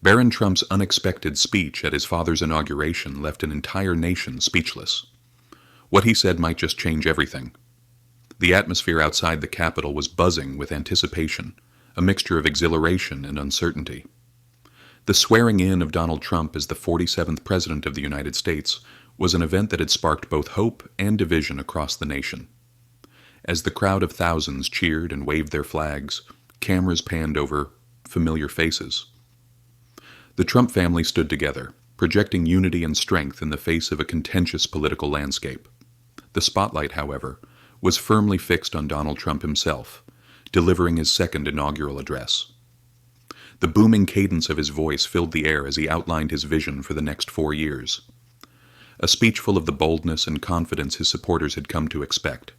Barron Trump's unexpected speech at his father's inauguration left an entire nation speechless. What he said might just change everything. The atmosphere outside the Capitol was buzzing with anticipation, a mixture of exhilaration and uncertainty. The swearing in of Donald Trump as the 47th President of the United States was an event that had sparked both hope and division across the nation. As the crowd of thousands cheered and waved their flags, cameras panned over familiar faces. The Trump family stood together, projecting unity and strength in the face of a contentious political landscape. The spotlight, however, was firmly fixed on Donald Trump himself, delivering his second inaugural address. The booming cadence of his voice filled the air as he outlined his vision for the next 4 years. A speech full of the boldness and confidence his supporters had come to expect.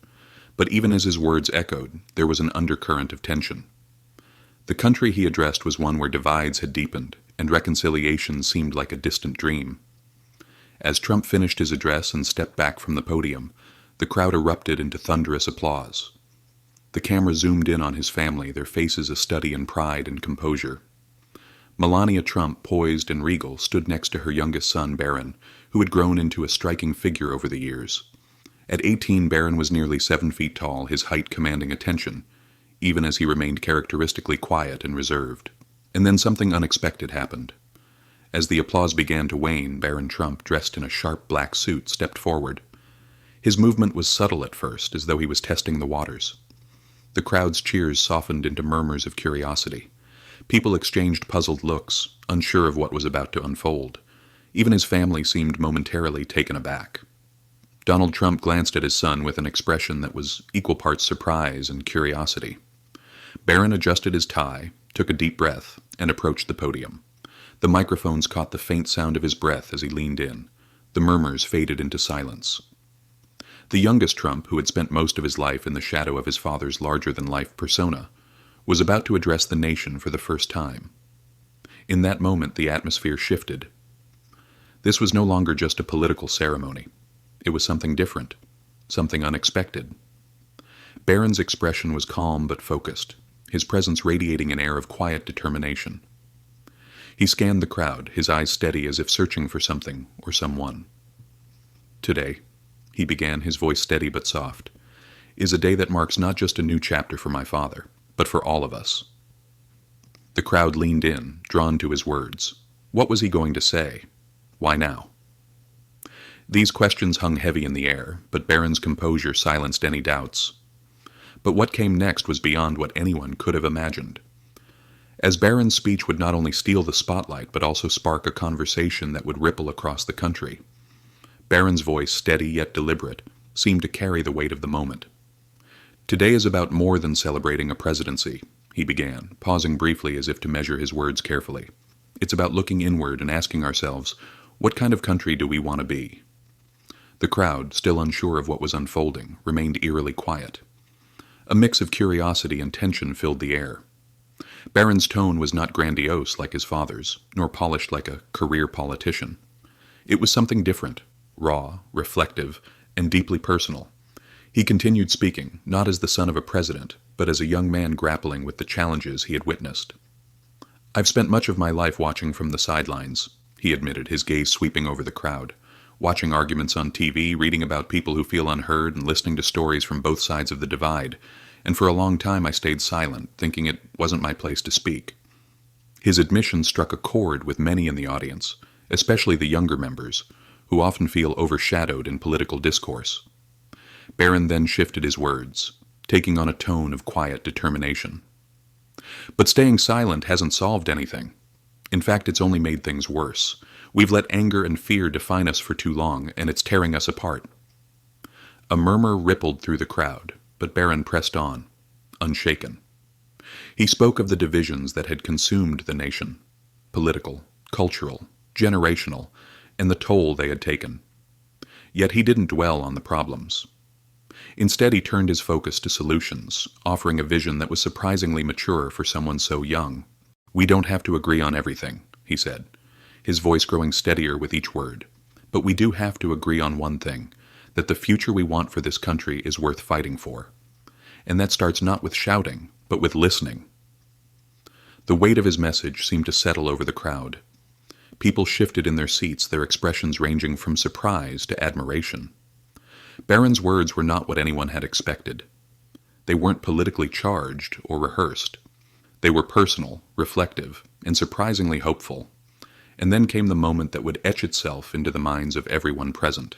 But even as his words echoed, there was an undercurrent of tension. The country he addressed was one where divides had deepened, and reconciliation seemed like a distant dream. As Trump finished his address and stepped back from the podium, the crowd erupted into thunderous applause. The camera zoomed in on his family, their faces a study in pride and composure. Melania Trump, poised and regal, stood next to her youngest son, Barron, who had grown into a striking figure over the years. At 18, Barron was nearly 7 feet tall, his height commanding attention, even as he remained characteristically quiet and reserved. And then something unexpected happened. As the applause began to wane, Barron Trump, dressed in a sharp black suit, stepped forward. His movement was subtle at first, as though he was testing the waters. The crowd's cheers softened into murmurs of curiosity. People exchanged puzzled looks, unsure of what was about to unfold. Even his family seemed momentarily taken aback. Donald Trump glanced at his son with an expression that was equal parts surprise and curiosity. Barron adjusted his tie, took a deep breath, and approached the podium. The microphones caught the faint sound of his breath as he leaned in. The murmurs faded into silence. The youngest Trump, who had spent most of his life in the shadow of his father's larger-than-life persona, was about to address the nation for the first time. In that moment, the atmosphere shifted. This was no longer just a political ceremony. It was something different, something unexpected. Barron's expression was calm but focused, his presence radiating an air of quiet determination. He scanned the crowd, his eyes steady as if searching for something or someone. "Today," he began, his voice steady but soft, "is a day that marks not just a new chapter for my father, but for all of us." The crowd leaned in, drawn to his words. What was he going to say? Why now? These questions hung heavy in the air, but Barron's composure silenced any doubts. But what came next was beyond what anyone could have imagined. As Barron's speech would not only steal the spotlight, but also spark a conversation that would ripple across the country. Barron's voice, steady yet deliberate, seemed to carry the weight of the moment. "Today is about more than celebrating a presidency," he began, pausing briefly as if to measure his words carefully. "It's about looking inward and asking ourselves, what kind of country do we want to be?" The crowd, still unsure of what was unfolding, remained eerily quiet. A mix of curiosity and tension filled the air. Barron's tone was not grandiose like his father's, nor polished like a career politician. It was something different, raw, reflective, and deeply personal. He continued speaking, not as the son of a president, but as a young man grappling with the challenges he had witnessed. "I've spent much of my life watching from the sidelines," he admitted, his gaze sweeping over the crowd, watching arguments on TV, reading about people who feel unheard, and listening to stories from both sides of the divide. And for a long time I stayed silent, thinking it wasn't my place to speak. His admission struck a chord with many in the audience, especially the younger members, who often feel overshadowed in political discourse. Barron then shifted his words, taking on a tone of quiet determination. "But staying silent hasn't solved anything. In fact, it's only made things worse. We've let anger and fear define us for too long, and it's tearing us apart." A murmur rippled through the crowd, but Barron pressed on, unshaken. He spoke of the divisions that had consumed the nation, political, cultural, generational, and the toll they had taken. Yet he didn't dwell on the problems. Instead, he turned his focus to solutions, offering a vision that was surprisingly mature for someone so young. "We don't have to agree on everything," he said, his voice growing steadier with each word. "But we do have to agree on one thing, that the future we want for this country is worth fighting for. And that starts not with shouting, but with listening." The weight of his message seemed to settle over the crowd. People shifted in their seats, their expressions ranging from surprise to admiration. Barron's words were not what anyone had expected. They weren't politically charged or rehearsed. They were personal, reflective, and surprisingly hopeful. And then came the moment that would etch itself into the minds of everyone present.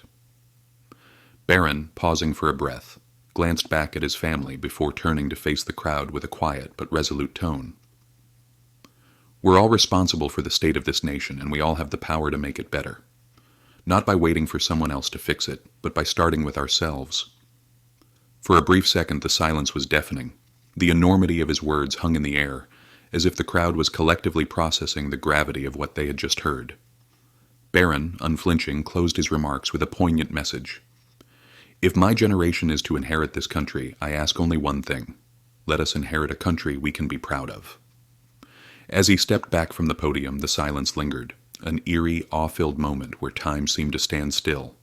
Barron, pausing for a breath, glanced back at his family before turning to face the crowd with a quiet but resolute tone. We're all responsible for the state of this nation, and we all have the power to make it better. Not by waiting for someone else to fix it, but by starting with ourselves. For a brief second, the silence was deafening. The enormity of his words hung in the air, as if the crowd was collectively processing the gravity of what they had just heard. Barron, unflinching, closed his remarks with a poignant message. If my generation is to inherit this country, I ask only one thing. Let us inherit a country we can be proud of. As he stepped back from the podium, the silence lingered, an eerie, awe-filled moment where time seemed to stand still.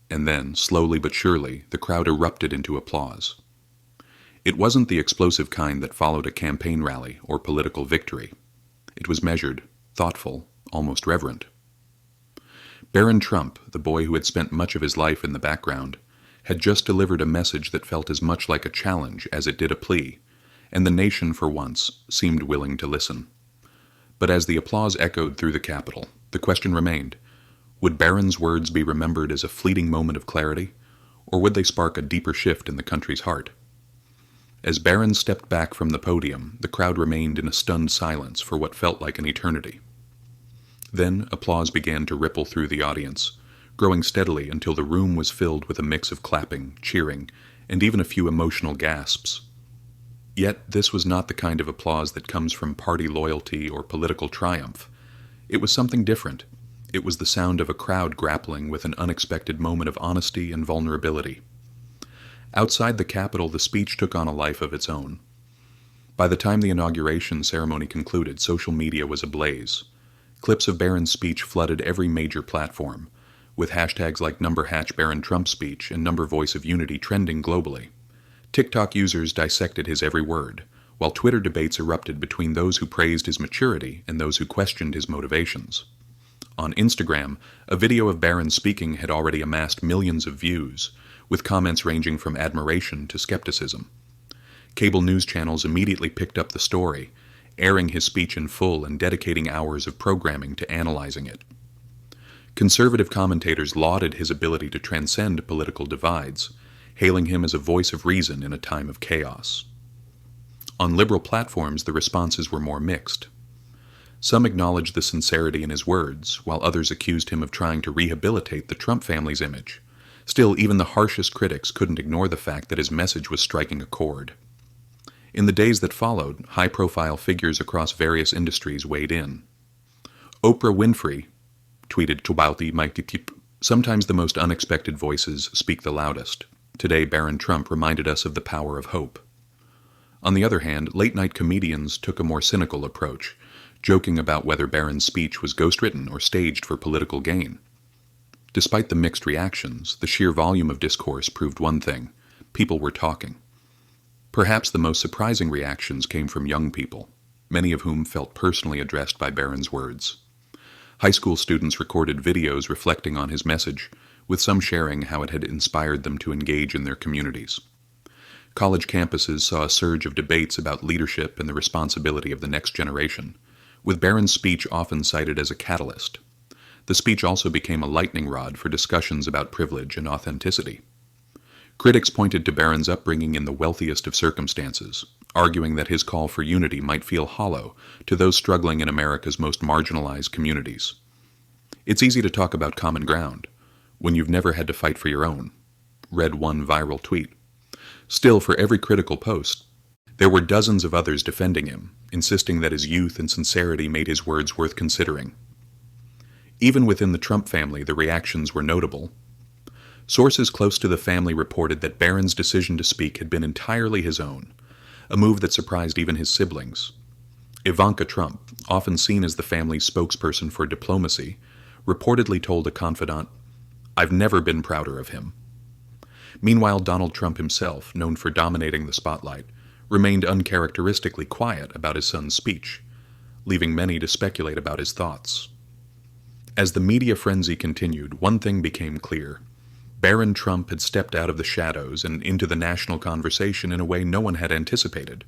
And then, slowly but surely, the crowd erupted into applause. It wasn't the explosive kind that followed a campaign rally or political victory. It was measured, thoughtful, almost reverent. Barron Trump, the boy who had spent much of his life in the background, had just delivered a message that felt as much like a challenge as it did a plea, and the nation, for once, seemed willing to listen. But as the applause echoed through the Capitol, the question remained, would Barron's words be remembered as a fleeting moment of clarity, or would they spark a deeper shift in the country's heart? As Barron stepped back from the podium, the crowd remained in a stunned silence for what felt like an eternity. Then applause began to ripple through the audience, growing steadily until the room was filled with a mix of clapping, cheering, and even a few emotional gasps. Yet this was not the kind of applause that comes from party loyalty or political triumph. It was something different. It was the sound of a crowd grappling with an unexpected moment of honesty and vulnerability. Outside the Capitol, the speech took on a life of its own. By the time the inauguration ceremony concluded, social media was ablaze. Clips of Barron's speech flooded every major platform, with hashtags like #Barron Trump speech and #Voice of Unity trending globally. TikTok users dissected his every word, while Twitter debates erupted between those who praised his maturity and those who questioned his motivations. On Instagram, a video of Barron speaking had already amassed millions of views, with comments ranging from admiration to skepticism. Cable news channels immediately picked up the story, airing his speech in full and dedicating hours of programming to analyzing it. Conservative commentators lauded his ability to transcend political divides, hailing him as a voice of reason in a time of chaos. On liberal platforms, the responses were more mixed. Some acknowledged the sincerity in his words, while others accused him of trying to rehabilitate the Trump family's image. Still, even the harshest critics couldn't ignore the fact that his message was striking a chord. In the days that followed, high-profile figures across various industries weighed in. Oprah Winfrey tweeted, "Sometimes the most unexpected voices speak the loudest. Today, Barron Trump reminded us of the power of hope." On the other hand, late-night comedians took a more cynical approach, joking about whether Barron's speech was ghostwritten or staged for political gain. Despite the mixed reactions, the sheer volume of discourse proved one thing: people were talking. Perhaps the most surprising reactions came from young people, many of whom felt personally addressed by Barron's words. High school students recorded videos reflecting on his message, with some sharing how it had inspired them to engage in their communities. College campuses saw a surge of debates about leadership and the responsibility of the next generation, with Barron's speech often cited as a catalyst. The speech also became a lightning rod for discussions about privilege and authenticity. Critics pointed to Barron's upbringing in the wealthiest of circumstances, arguing that his call for unity might feel hollow to those struggling in America's most marginalized communities. It's easy to talk about common ground when you've never had to fight for your own, read one viral tweet. Still, for every critical post, there were dozens of others defending him, insisting that his youth and sincerity made his words worth considering. Even within the Trump family, the reactions were notable. Sources close to the family reported that Barron's decision to speak had been entirely his own, a move that surprised even his siblings. Ivanka Trump, often seen as the family's spokesperson for diplomacy, reportedly told a confidant, "I've never been prouder of him." Meanwhile, Donald Trump himself, known for dominating the spotlight, remained uncharacteristically quiet about his son's speech, leaving many to speculate about his thoughts. As the media frenzy continued, one thing became clear. Barron Trump had stepped out of the shadows and into the national conversation in a way no one had anticipated.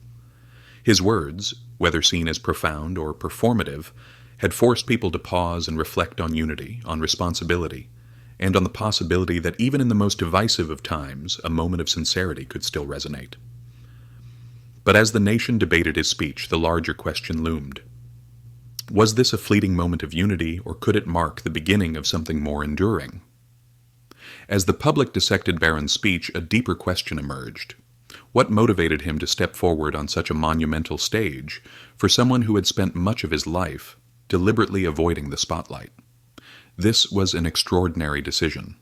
His words, whether seen as profound or performative, had forced people to pause and reflect on unity, on responsibility, and on the possibility that even in the most divisive of times, a moment of sincerity could still resonate. But as the nation debated his speech, the larger question loomed. Was this a fleeting moment of unity, or could it mark the beginning of something more enduring? As the public dissected Barron's speech, a deeper question emerged. What motivated him to step forward on such a monumental stage for someone who had spent much of his life deliberately avoiding the spotlight? This was an extraordinary decision.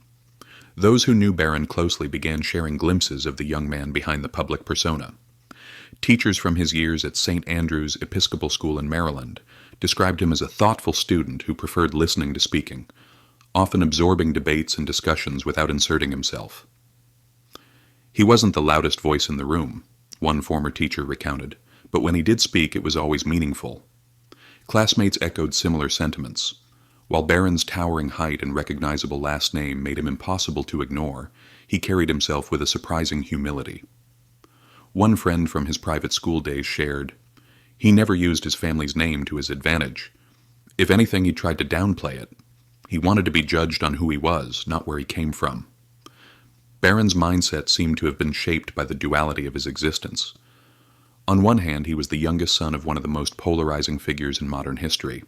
Those who knew Barron closely began sharing glimpses of the young man behind the public persona. Teachers from his years at St. Andrew's Episcopal School in Maryland described him as a thoughtful student who preferred listening to speaking, often absorbing debates and discussions without inserting himself. He wasn't the loudest voice in the room, one former teacher recounted, but when he did speak, it was always meaningful. Classmates echoed similar sentiments. While Barron's towering height and recognizable last name made him impossible to ignore, he carried himself with a surprising humility. One friend from his private school days shared, "He never used his family's name to his advantage. If anything, he tried to downplay it. He wanted to be judged on who he was, not where he came from." Barron's mindset seemed to have been shaped by the duality of his existence. On one hand, he was the youngest son of one of the most polarizing figures in modern history.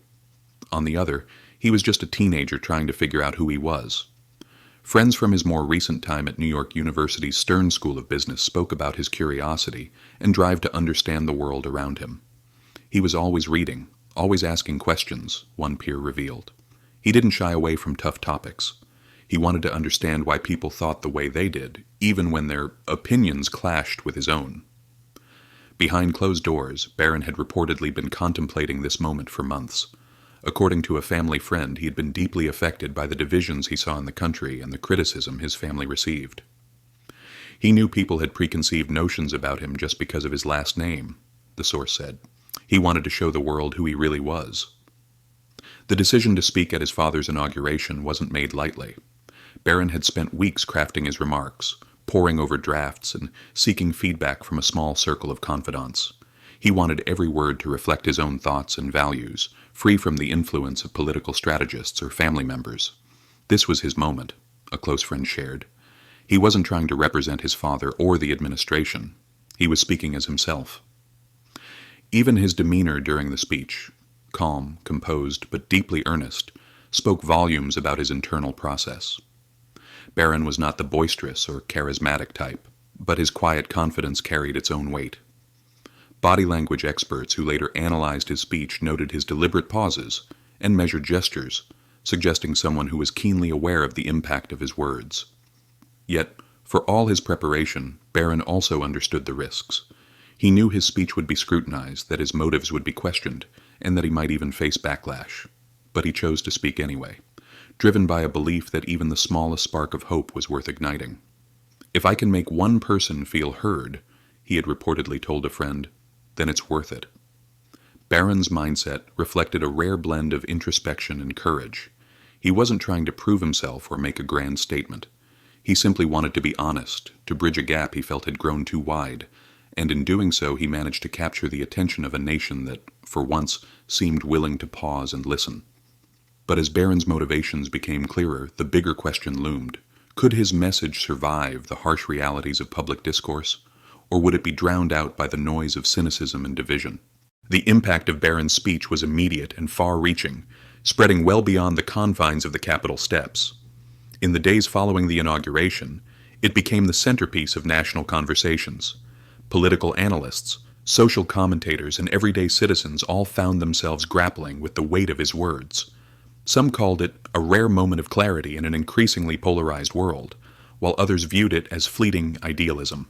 On the other, he was just a teenager trying to figure out who he was. Friends from his more recent time at New York University's Stern School of Business spoke about his curiosity and drive to understand the world around him. He was always reading, always asking questions, one peer revealed. He didn't shy away from tough topics. He wanted to understand why people thought the way they did, even when their opinions clashed with his own. Behind closed doors, Barron had reportedly been contemplating this moment for months. According to a family friend, he had been deeply affected by the divisions he saw in the country and the criticism his family received. He knew people had preconceived notions about him just because of his last name, the source said. He wanted to show the world who he really was. The decision to speak at his father's inauguration wasn't made lightly. Barron had spent weeks crafting his remarks, poring over drafts and seeking feedback from a small circle of confidants. He wanted every word to reflect his own thoughts and values, free from the influence of political strategists or family members. This was his moment, a close friend shared. He wasn't trying to represent his father or the administration. He was speaking as himself. Even his demeanor during the speech, calm, composed, but deeply earnest, spoke volumes about his internal process. Barron was not the boisterous or charismatic type, but his quiet confidence carried its own weight. Body language experts who later analyzed his speech noted his deliberate pauses and measured gestures, suggesting someone who was keenly aware of the impact of his words. Yet, for all his preparation, Barron also understood the risks. He knew his speech would be scrutinized, that his motives would be questioned, and that he might even face backlash. But he chose to speak anyway, driven by a belief that even the smallest spark of hope was worth igniting. "If I can make one person feel heard," he had reportedly told a friend, "then it's worth it." Barron's mindset reflected a rare blend of introspection and courage. He wasn't trying to prove himself or make a grand statement. He simply wanted to be honest, to bridge a gap he felt had grown too wide, and in doing so he managed to capture the attention of a nation that, for once, seemed willing to pause and listen. But as Barron's motivations became clearer, the bigger question loomed. Could his message survive the harsh realities of public discourse? Or would it be drowned out by the noise of cynicism and division? The impact of Barron's speech was immediate and far-reaching, spreading well beyond the confines of the Capitol steps. In the days following the inauguration, it became the centerpiece of national conversations. Political analysts, social commentators, and everyday citizens all found themselves grappling with the weight of his words. Some called it a rare moment of clarity in an increasingly polarized world, while others viewed it as fleeting idealism.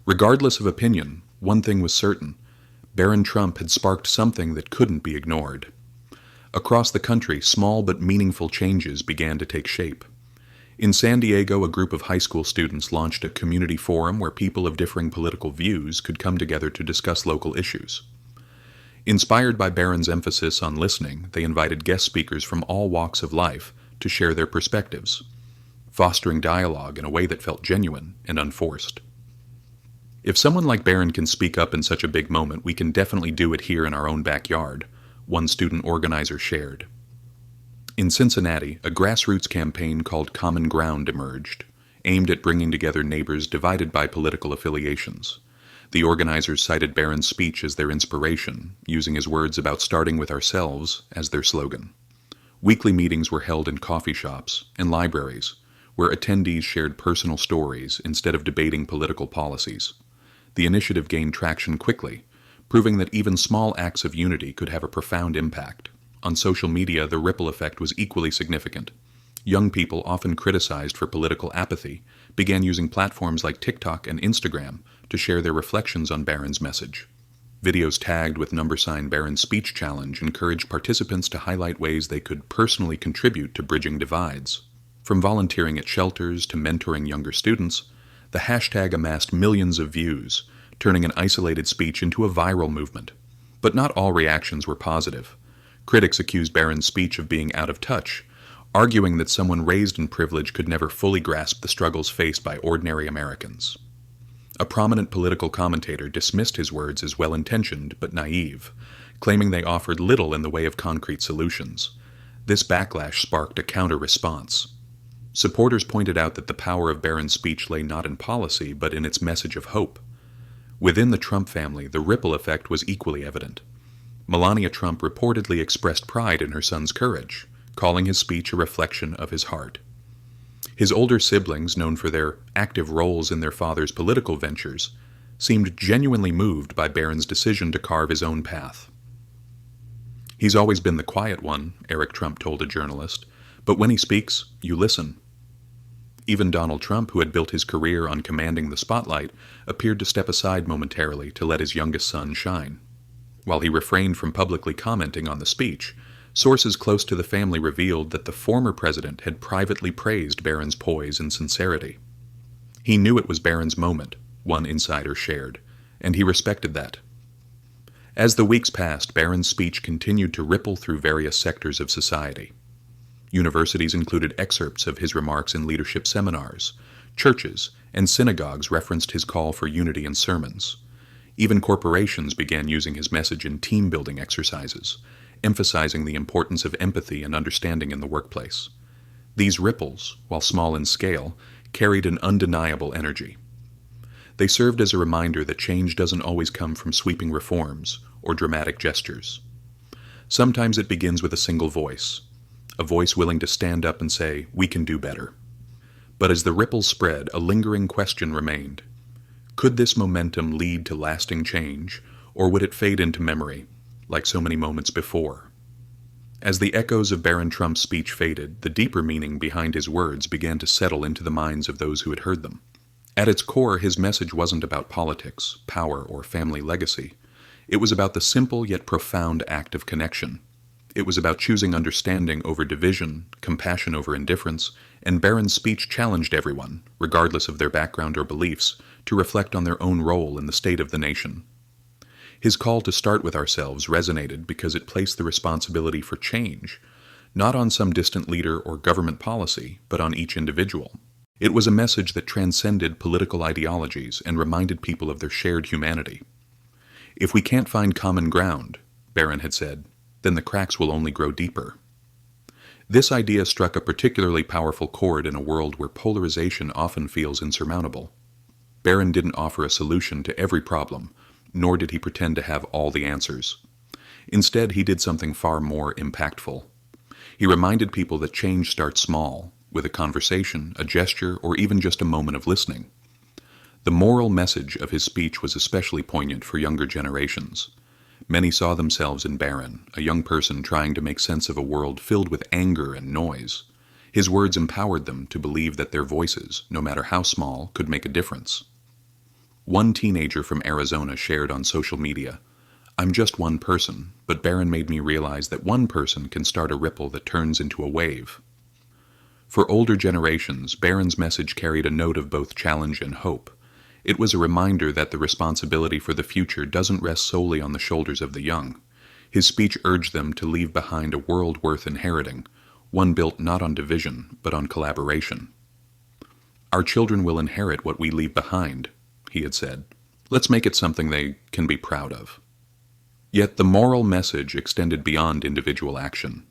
Regardless of opinion, one thing was certain: Barron Trump had sparked something that couldn't be ignored. Across the country, small but meaningful changes began to take shape. In San Diego, a group of high school students launched a community forum where people of differing political views could come together to discuss local issues. Inspired by Barron's emphasis on listening, they invited guest speakers from all walks of life to share their perspectives, fostering dialogue in a way that felt genuine and unforced. If someone like Barron can speak up in such a big moment, we can definitely do it here in our own backyard, one student organizer shared. In Cincinnati, a grassroots campaign called Common Ground emerged, aimed at bringing together neighbors divided by political affiliations. The organizers cited Barron's speech as their inspiration, using his words about starting with ourselves as their slogan. Weekly meetings were held in coffee shops and libraries, where attendees shared personal stories instead of debating political policies. The initiative gained traction quickly, proving that even small acts of unity could have a profound impact. On social media, the ripple effect was equally significant. Young people, often criticized for political apathy, began using platforms like TikTok and Instagram to share their reflections on Barron's message. Videos tagged with # Barron's Speech Challenge encouraged participants to highlight ways they could personally contribute to bridging divides. From volunteering at shelters to mentoring younger students, the hashtag amassed millions of views, turning an isolated speech into a viral movement. But not all reactions were positive. Critics accused Barron's speech of being out of touch, arguing that someone raised in privilege could never fully grasp the struggles faced by ordinary Americans. A prominent political commentator dismissed his words as well-intentioned but naive, claiming they offered little in the way of concrete solutions. This backlash sparked a counter-response. Supporters pointed out that the power of Barron's speech lay not in policy but in its message of hope. Within the Trump family, the ripple effect was equally evident. Melania Trump reportedly expressed pride in her son's courage, calling his speech a reflection of his heart. His older siblings, known for their active roles in their father's political ventures, seemed genuinely moved by Barron's decision to carve his own path. "He's always been the quiet one," Eric Trump told a journalist, "but when he speaks, you listen." Even Donald Trump, who had built his career on commanding the spotlight, appeared to step aside momentarily to let his youngest son shine. While he refrained from publicly commenting on the speech, sources close to the family revealed that the former president had privately praised Barron's poise and sincerity. He knew it was Barron's moment, one insider shared, and he respected that. As the weeks passed, Barron's speech continued to ripple through various sectors of society. Universities included excerpts of his remarks in leadership seminars. Churches and synagogues referenced his call for unity in sermons. Even corporations began using his message in team-building exercises, emphasizing the importance of empathy and understanding in the workplace. These ripples, while small in scale, carried an undeniable energy. They served as a reminder that change doesn't always come from sweeping reforms or dramatic gestures. Sometimes it begins with a single voice, a voice willing to stand up and say, "We can do better." But as the ripples spread, a lingering question remained. Could this momentum lead to lasting change, or would it fade into memory, like so many moments before? As the echoes of Barron Trump's speech faded, the deeper meaning behind his words began to settle into the minds of those who had heard them. At its core, his message wasn't about politics, power, or family legacy. It was about the simple yet profound act of connection. It was about choosing understanding over division, compassion over indifference, and Barron's speech challenged everyone, regardless of their background or beliefs, to reflect on their own role in the state of the nation. His call to start with ourselves resonated because it placed the responsibility for change, not on some distant leader or government policy, but on each individual. It was a message that transcended political ideologies and reminded people of their shared humanity. "If we can't find common ground," Barron had said, "then the cracks will only grow deeper." This idea struck a particularly powerful chord in a world where polarization often feels insurmountable. Barron didn't offer a solution to every problem, nor did he pretend to have all the answers. Instead, he did something far more impactful. He reminded people that change starts small, with a conversation, a gesture, or even just a moment of listening. The moral message of his speech was especially poignant for younger generations. Many saw themselves in Barron, a young person trying to make sense of a world filled with anger and noise. His words empowered them to believe that their voices, no matter how small, could make a difference. One teenager from Arizona shared on social media, "I'm just one person, but Barron made me realize that one person can start a ripple that turns into a wave." For older generations, Barron's message carried a note of both challenge and hope. It was a reminder that the responsibility for the future doesn't rest solely on the shoulders of the young. His speech urged them to leave behind a world worth inheriting, one built not on division, but on collaboration. Our children will inherit what we leave behind, he had said. Let's make it something they can be proud of. Yet the moral message extended beyond individual action.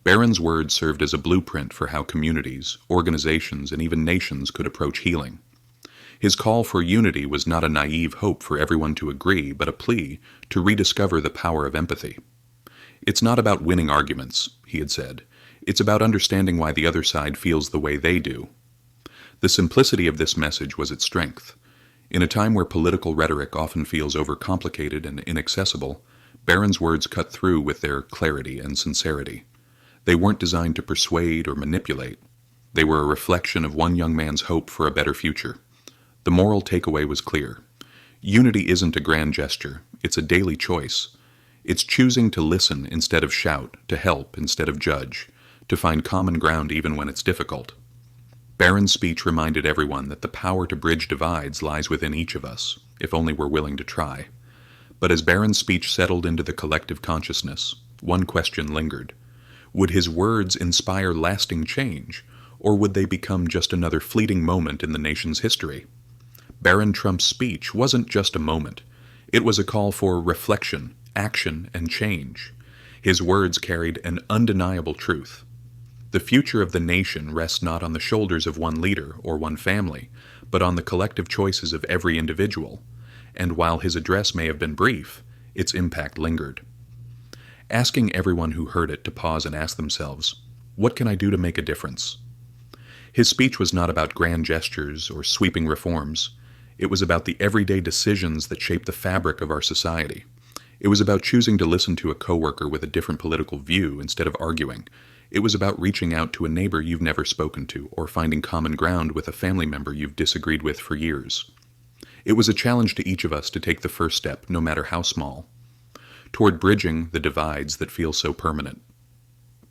Barron's words served as a blueprint for how communities, organizations, and even nations could approach healing. His call for unity was not a naive hope for everyone to agree, but a plea to rediscover the power of empathy. It's not about winning arguments, he had said. It's about understanding why the other side feels the way they do. The simplicity of this message was its strength. In a time where political rhetoric often feels overcomplicated and inaccessible, Barron's words cut through with their clarity and sincerity. They weren't designed to persuade or manipulate. They were a reflection of one young man's hope for a better future. The moral takeaway was clear. Unity isn't a grand gesture. It's a daily choice. It's choosing to listen instead of shout, to help instead of judge, to find common ground even when it's difficult. Barron's speech reminded everyone that the power to bridge divides lies within each of us, if only we're willing to try. But as Barron's speech settled into the collective consciousness, one question lingered. Would his words inspire lasting change, or would they become just another fleeting moment in the nation's history? Barron Trump's speech wasn't just a moment. It was a call for reflection, action, and change. His words carried an undeniable truth. The future of the nation rests not on the shoulders of one leader or one family, but on the collective choices of every individual. And while his address may have been brief, its impact lingered. Asking everyone who heard it to pause and ask themselves, what can I do to make a difference? His speech was not about grand gestures or sweeping reforms. It was about the everyday decisions that shape the fabric of our society. It was about choosing to listen to a coworker with a different political view instead of arguing. It was about reaching out to a neighbor you've never spoken to or finding common ground with a family member you've disagreed with for years. It was a challenge to each of us to take the first step, no matter how small, toward bridging the divides that feel so permanent.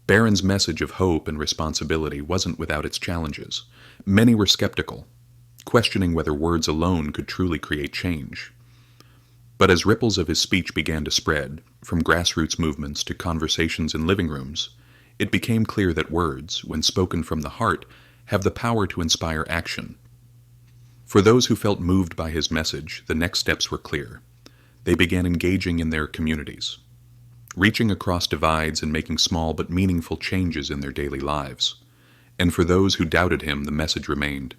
Barron's message of hope and responsibility wasn't without its challenges. Many were skeptical, questioning whether words alone could truly create change. But as ripples of his speech began to spread, from grassroots movements to conversations in living rooms, it became clear that words, when spoken from the heart, have the power to inspire action. For those who felt moved by his message, the next steps were clear. They began engaging in their communities, reaching across divides and making small but meaningful changes in their daily lives. And for those who doubted him, the message remained.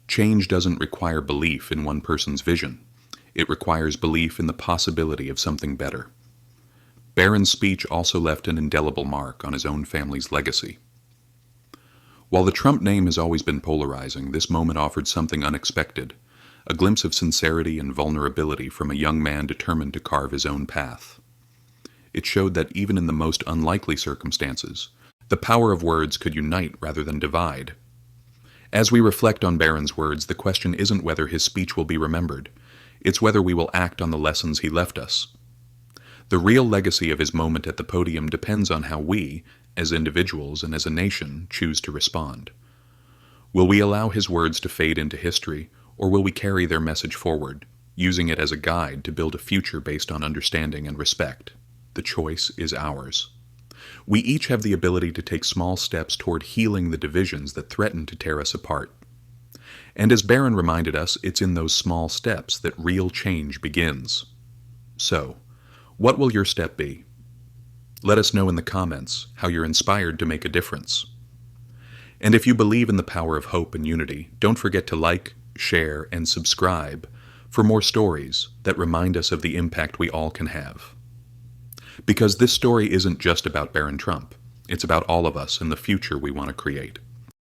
Change doesn't require belief in one person's vision. It requires belief in the possibility of something better. Barron's speech also left an indelible mark on his own family's legacy. While the Trump name has always been polarizing, this moment offered something unexpected, a glimpse of sincerity and vulnerability from a young man determined to carve his own path. It showed that even in the most unlikely circumstances, the power of words could unite rather than divide. As we reflect on Barron's words, the question isn't whether his speech will be remembered. It's whether we will act on the lessons he left us. The real legacy of his moment at the podium depends on how we, as individuals and as a nation, choose to respond. Will we allow his words to fade into history, or will we carry their message forward, using it as a guide to build a future based on understanding and respect? The choice is ours. We each have the ability to take small steps toward healing the divisions that threaten to tear us apart. And as Barron reminded us, it's in those small steps that real change begins. So, what will your step be? Let us know in the comments how you're inspired to make a difference. And if you believe in the power of hope and unity, don't forget to like, share, and subscribe for more stories that remind us of the impact we all can have. Because this story isn't just about Barron Trump. It's about all of us and the future we want to create.